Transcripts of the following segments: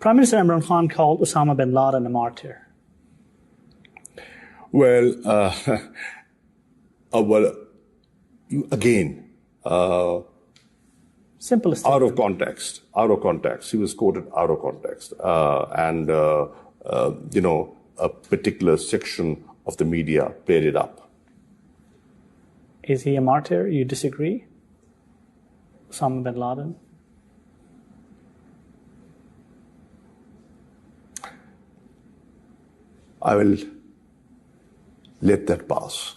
Prime Minister Imran Khan called Osama bin Laden a martyr. Well, well, again, Simple statement. out of context. He was quoted out of context. And a particular section of the media played it up. Is he a martyr? You disagree? Osama bin Laden? I will let that pass.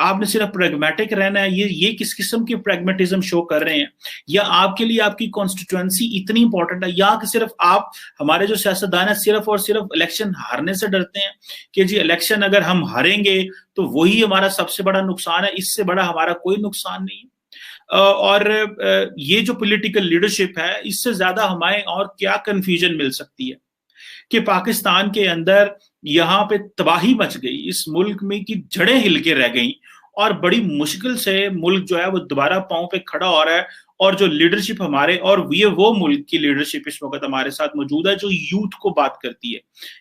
آپ نے صرف pragmatic رہنا ہے. یہ کس قسم کی pragmatism شو کر رہے ہیں؟ یا آپ کے لیے آپ کی کانسٹیٹوئنسی اتنی امپورٹنٹ ہے، یا کہ صرف آپ ہمارے جو سیاستدان ہیں صرف اور صرف الیکشن ہارنے سے ڈرتے ہیں کہ جی الیکشن اگر ہم ہاریں گے تو وہی ہمارا سب سے بڑا نقصان ہے، اس سے بڑا ہمارا کوئی نقصان نہیں ہے. اور یہ جو پولیٹیکل لیڈرشپ ہے، اس سے زیادہ ہمیں اور کیا کنفیوژن مل سکتی ہے کہ پاکستان کے اندر یہاں پہ تباہی مچ گئی، اس ملک میں کی جڑیں ہل کے رہ گئیں، اور بڑی مشکل سے ملک جو ہے وہ دوبارہ پاؤں پہ کھڑا ہو رہا ہے. اور جو لیڈرشپ ہمارے، اور یہ وہ ملک کی لیڈرشپ اس وقت ہمارے ساتھ موجود ہے جو یوتھ کو بات کرتی ہے.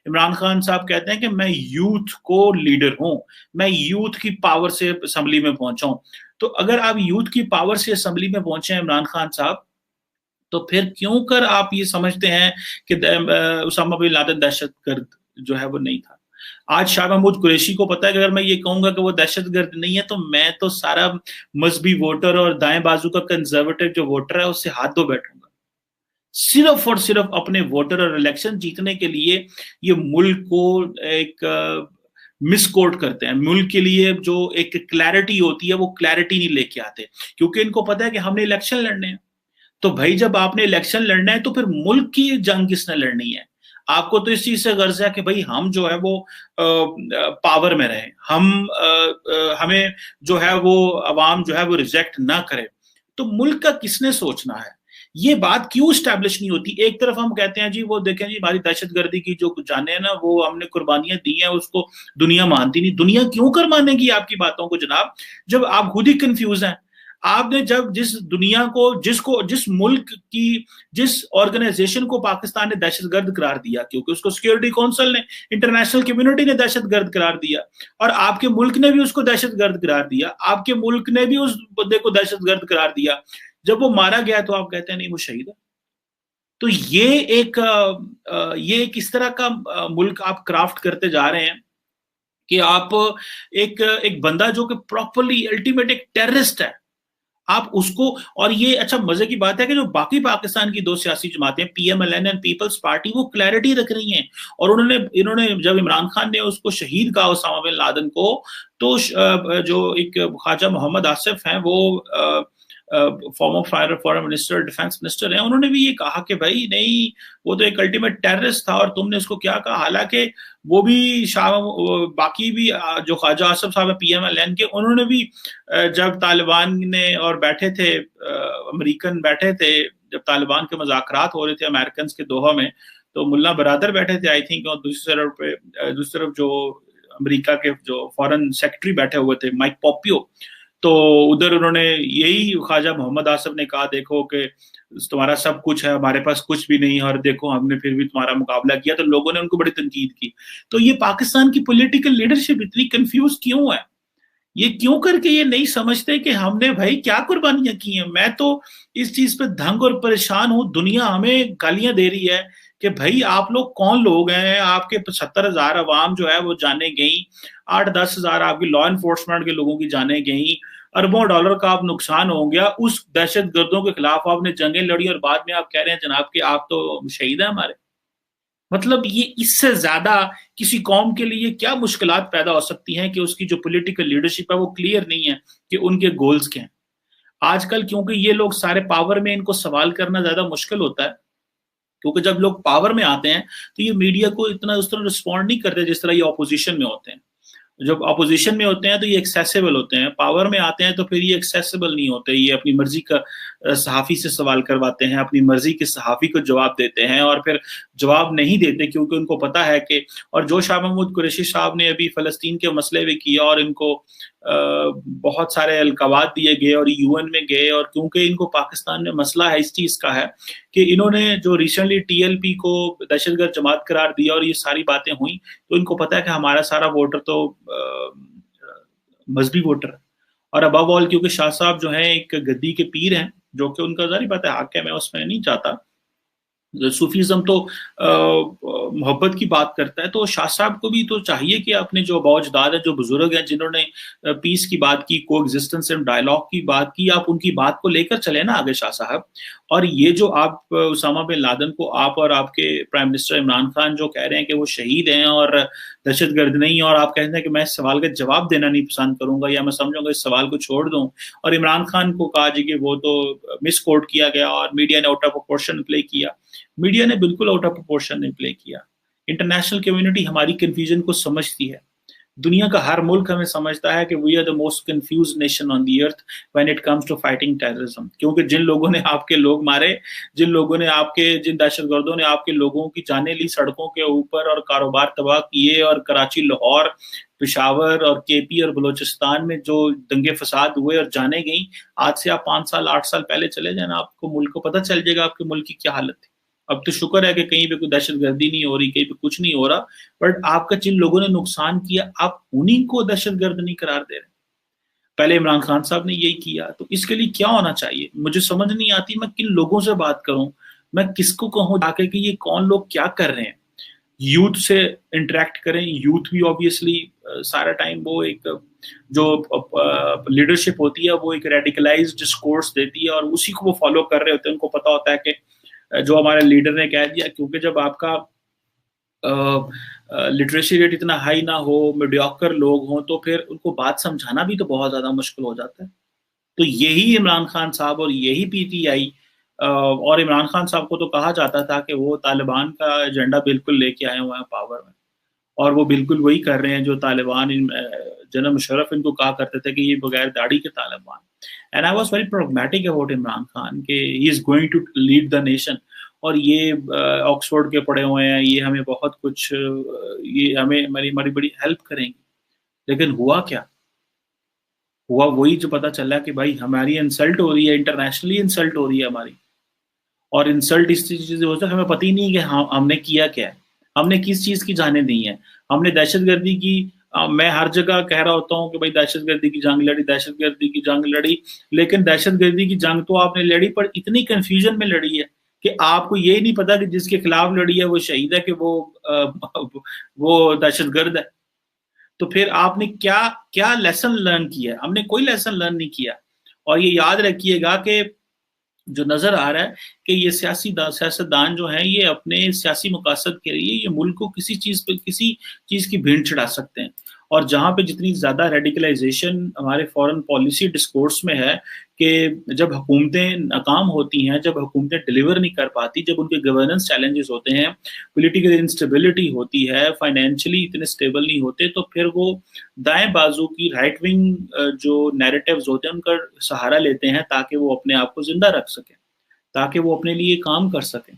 عمران خان صاحب کہتے ہیں کہ میں یوتھ کو لیڈر ہوں، میں یوتھ کی پاور سے اسمبلی میں پہنچا ہوں. تو اگر آپ یوتھ کی پاور سے اسمبلی میں پہنچے ہیں عمران خان صاحب، تو پھر کیوں کر آپ یہ سمجھتے ہیں کہ اسامہ بن لادن دہشت گرد جو ہے وہ نہیں تھا؟ آج شاہ محمود قریشی کو پتا ہے کہ اگر میں یہ کہوں گا کہ وہ دہشت گرد نہیں ہے تو میں تو سارا مذہبی ووٹر اور دائیں بازو کا کنزرویٹو جو ووٹر ہے اس سے ہاتھ دھو بیٹھوں گا، صرف اور صرف اپنے ووٹر اور الیکشن جیتنے کے لیے. یہ ملک کو ایک مس کوٹ کرتے ہیں، ملک کے لیے جو ایک کلیرٹی ہوتی ہے وہ کلیرٹی نہیں لے کے آتے، کیونکہ ان کو پتا ہے کہ ہم نے الیکشن لڑنے ہیں. تو بھائی جب آپ نے الیکشن لڑنا ہے تو پھر ملک کی جنگ کس نے لڑنی ہے؟ آپ کو تو اس چیز سے غرض ہے کہ بھائی ہم جو ہے وہ پاور میں رہیں، ہمیں جو ہے وہ عوام جو ہے وہ ریجیکٹ نہ کرے. تو ملک کا کس نے سوچنا ہے؟ یہ بات کیوں اسٹیبلش نہیں ہوتی؟ ایک طرف ہم کہتے ہیں جی وہ دیکھیں جی ہماری دہشت گردی کی جو جانے ہیں نا وہ ہم نے قربانیاں دی ہیں، اس کو دنیا مانتی نہیں. دنیا کیوں کر مانے گی آپ کی باتوں کو جناب، جب آپ خود ہی کنفیوز ہیں؟ آپ نے جب جس دنیا کو جس ملک کی جس آرگنائزیشن کو پاکستان نے دہشت گرد قرار دیا، کیونکہ اس کو سیکورٹی کونسل نے، انٹرنیشنل کمیونٹی نے دہشت گرد قرار دیا، اور آپ کے ملک نے بھی اس کو دہشت گرد قرار دیا، آپ کے ملک نے بھی اس بندے کو دہشت گرد قرار دیا، جب وہ مارا گیا تو آپ کہتے ہیں نہیں وہ شہید ہے. تو یہ ایک اس طرح کا ملک آپ کرافٹ کرتے جا رہے ہیں کہ آپ ایک بندہ جو کہ پراپرلی الٹیمیٹ ایک ٹیررسٹ ہے، آپ اس کو. اور یہ اچھا مزے کی بات ہے کہ جو باقی پاکستان کی دو سیاسی جماعتیں P M L N and Peoples Party وہ کلیئرٹی رکھ رہی ہیں، اور انہوں نے جب عمران خان نے اس کو شہید کہا اسامہ بن لادن کو، تو جو ایک خواجہ محمد آصف ہیں وہ فارمر منسٹر ڈیفینس منسٹر ہیں، انہوں نے بھی یہ کہا کہ بھائی نہیں وہ تو ایک الٹیمیٹ ٹیررسٹ تھا اور تم نے اس کو کیا کہا. حالانکہ وہ بھی باقی بھی جو خواجہ آصف صاحب پی ایم ایل این کے، انہوں نے بھی جب طالبان نے اور بیٹھے تھے امریکن بیٹھے تھے، جب طالبان کے مذاکرات ہو رہے تھے امریکنز کے دوحہ میں، تو ملا برادر بیٹھے تھے آئی تھنک، اور دوسری طرف جو امریکہ کے جو فارن سیکرٹری بیٹھے ہوئے تھے مائک پومپیو، تو ادھر انہوں نے یہی خواجہ محمد آصف نے کہا دیکھو کہ تمہارا سب کچھ ہے ہمارے پاس کچھ بھی نہیں، اور دیکھو ہم نے پھر بھی تمہارا مقابلہ کیا. تو لوگوں نے ان کو بڑی تنقید کی. تو یہ پاکستان کی پولیٹیکل لیڈرشپ اتنی کنفیوز کیوں ہے؟ یہ کیوں کر کے یہ نہیں سمجھتے کہ ہم نے بھائی کیا قربانیاں کی ہیں؟ میں تو اس چیز پہ دھنگ اور پریشان ہوں. دنیا ہمیں گالیاں دے رہی ہے کہ بھائی آپ لوگ کون لوگ ہیں؟ آپ کے 75,000 عوام جو ہے وہ جانے گئیں، 8-10 ہزار آپ کی لا انفورسمنٹ کے لوگوں کی جانے گئیں، اربوں ڈالر کا آپ نقصان ہو گیا، اس دہشت گردوں کے خلاف آپ نے جنگیں لڑی، اور بعد میں آپ کہہ رہے ہیں جناب کہ آپ تو شہید ہیں ہمارے. مطلب یہ اس سے زیادہ کسی قوم کے لیے کیا مشکلات پیدا ہو سکتی ہیں کہ اس کی جو پولیٹیکل لیڈرشپ ہے وہ کلیئر نہیں ہے کہ ان کے گولز کیا ہیں. آج کل کیونکہ یہ لوگ سارے پاور میں، ان کو سوال کرنا زیادہ مشکل ہوتا ہے، کیونکہ جب لوگ پاور میں آتے ہیں تو یہ میڈیا کو اتنا اس طرح رسپونڈ نہیں کرتے جس طرح یہ اپوزیشن میں ہوتے ہیں. جب اپوزیشن میں ہوتے ہیں تو یہ ایکسیسیبل ہوتے ہیں، پاور میں آتے ہیں تو پھر یہ ایکسیسیبل نہیں ہوتے، یہ اپنی مرضی کا صحافی سے سوال کرواتے ہیں، اپنی مرضی کے صحافی کو جواب دیتے ہیں، اور پھر جواب نہیں دیتے کیونکہ ان کو پتا ہے کہ، اور جو شاہ محمود قریشی صاحب نے ابھی فلسطین کے مسئلے میں کیا اور ان کو بہت سارے القابات دیے گئے اور یو این میں گئے، اور کیونکہ ان کو پاکستان میں مسئلہ ہے اس چیز کا ہے کہ انہوں نے جو ریسنٹلی ٹی ایل پی کو دہشت گرد جماعت قرار دیا اور یہ ساری باتیں ہوئیں، تو ان کو پتا ہے کہ ہمارا سارا ووٹر تو مذہبی ووٹر ہے. اور ابو آل کیونکہ شاہ صاحب جو ہیں ایک گدی کے پیر ہیں، جو کہ ان کا ظاہر بات ہے حق ہے، میں اس میں نہیں چاہتا، صوفیزم تو محبت کی بات کرتا ہے، تو شاہ صاحب کو بھی تو چاہیے کہ اپنے جو آباء و اجداد ہیں، جو بزرگ ہیں جنہوں نے پیس کی بات کی، کو ایگزسٹنس اینڈ ڈائلاگ کی بات کی، آپ ان کی بات کو لے کر چلیں نا آگے شاہ صاحب. اور یہ جو آپ اسامہ بن لادن کو آپ اور آپ کے پرائم منسٹر عمران خان جو کہہ رہے ہیں کہ وہ شہید ہیں اور دہشت گرد نہیں، اور آپ کہتے ہیں کہ میں اس سوال کا جواب دینا نہیں پسند کروں گا یا میں سمجھوں گا اس سوال کو چھوڑ دوں، اور عمران خان کو کہا جی کہ وہ تو مس کوٹ کیا گیا اور میڈیا نے آؤٹ آف پروپورشن پلے کیا. میڈیا نے بالکل آؤٹ آف پروپورشن نہیں پلے کیا. انٹرنیشنل کمیونٹی ہماری کنفیوژن کو سمجھتی ہے. دنیا کا ہر ملک ہمیں سمجھتا ہے کہ we are the most confused nation on the earth when it comes to fighting terrorism. کیونکہ جن لوگوں نے آپ کے لوگ مارے، جن لوگوں نے جن دہشت گردوں نے آپ کے لوگوں کی جانیں لی سڑکوں کے اوپر اور کاروبار تباہ کیے، اور کراچی، لاہور، پشاور اور کے پی اور بلوچستان میں جو دنگے فساد ہوئے اور جانیں گئیں، آج سے آپ 5 سال 8 سال پہلے چلے جائیں، آپ کو ملک کو پتہ چل جائے گا آپ کے ملک کی کیا حالت تھی. اب تو شکر ہے کہ کہیں پہ کوئی دہشت گردی نہیں ہو رہی، کہیں پہ کچھ نہیں ہو رہا، بٹ آپ کا جن لوگوں نے نقصان کیا آپ انہیں کو دہشت گرد نہیں قرار دے رہے. پہلے عمران خان صاحب نے یہی کیا. تو اس کے لیے کیا ہونا چاہیے؟ مجھے سمجھ نہیں آتی میں کن لوگوں سے بات کروں، میں کس کو کہوں جا کے کہ یہ کون لوگ کیا کر رہے ہیں. یوتھ سے انٹریکٹ کریں. یوتھ بھی آبویسلی سارا ٹائم وہ ایک جو لیڈرشپ ہوتی ہے وہ ایک ریڈیکلائز ڈسکورس دیتی ہے اور اسی کو وہ فالو کر رہے ہوتے ہیں. ان کو پتا ہوتا ہے کہ جو ہمارے لیڈر نے کہہ دیا، کیونکہ جب آپ کا لٹریسی ریٹ اتنا ہائی نہ ہو، میڈیوکر لوگ ہوں، تو پھر ان کو بات سمجھانا بھی تو بہت زیادہ مشکل ہو جاتا ہے. تو یہی عمران خان صاحب اور یہی پی ٹی آئی، اور عمران خان صاحب کو تو کہا جاتا تھا کہ وہ طالبان کا ایجنڈا بالکل لے کے آئے ہوئے ہیں پاور میں، اور وہ بالکل وہی کر رہے ہیں جو طالبان جنرل مشرف ان کو کہا کرتے تھے کہ یہ بغیر داڑھی کے طالبان. And I was very pragmatic about Imran Khan کہ he is going to lead the nation, اور یہ آکسفورڈ کے پڑھے ہوئے ہیں، یہ ہمیں بہت کچھ، یہ ہمیں ہماری بڑی ہیلپ کریں گے. لیکن ہوا کیا؟ ہوا وہی جو پتا چلا کہ بھائی ہماری انسلٹ ہو رہی ہے، انٹرنیشنلی انسلٹ ہو رہی ہے ہماری، اور انسلٹ اس چیز ہو سکتا ہے ہمیں پتہ ہی نہیں کہ ہم نے کیا کیا ہے، ہم نے کس چیز کی جانیں دی ہیں. ہم نے دہشت گردی کی، میں ہر جگہ کہہ رہا ہوتا ہوں کہ بھائی دہشت گردی کی جنگ لڑی، دہشت گردی کی جنگ لڑی، لیکن دہشت گردی کی جنگ تو آپ نے لڑی پر اتنی کنفیوژن میں لڑی ہے کہ آپ کو یہ نہیں پتا کہ جس کے خلاف لڑی ہے وہ شہید ہے کہ وہ دہشت گرد ہے. تو پھر آپ نے کیا لیسن لرن کیا؟ ہم نے کوئی لیسن لرن نہیں کیا. اور یہ یاد رکھیے گا کہ جو نظر آ رہا ہے کہ یہ سیاستدان جو ہیں یہ اپنے سیاسی مقاصد کے لیے یہ ملک کو کسی چیز کی بھینٹ چڑھا سکتے ہیں. اور جہاں پہ جتنی زیادہ ریڈیکلائزیشن ہمارے فورن پالیسی ڈسکورس میں ہے کہ جب حکومتیں ناکام ہوتی ہیں، جب حکومتیں ڈیلیور نہیں کر پاتی، جب ان کے گورننس چیلنجز ہوتے ہیں، پولیٹیکل انسٹیبلٹی ہوتی ہے، فائنینشلی اتنے اسٹیبل نہیں ہوتے، تو پھر وہ دائیں بازو کی رائٹ ونگ جو نیریٹیوز ہوتے ہیں ان کا سہارا لیتے ہیں تاکہ وہ اپنے آپ کو زندہ رکھ سکیں، تاکہ وہ اپنے لیے کام کر سکیں،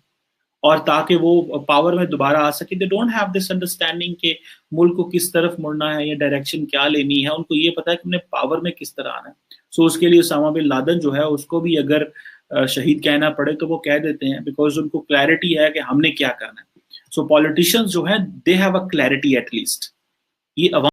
اور تاکہ وہ پاور میں دوبارہ آ سکے. They don't have this understanding کہ ملک کو کس طرف مڑنا ہے یا ڈائریکشن کیا لینی ہے. ان کو یہ پتا ہے کہ انہیں پاور میں کس طرح آنا ہے. سو اس کے لیے اسامہ بن لادن جو ہے اس کو بھی اگر شہید کہنا پڑے تو وہ کہہ دیتے ہیں، بیکاز ان کو کلیئرٹی ہے کہ ہم نے کیا کرنا ہے. سو پولیٹیشینز جو ہیں they have a clarity at least. یہ عوام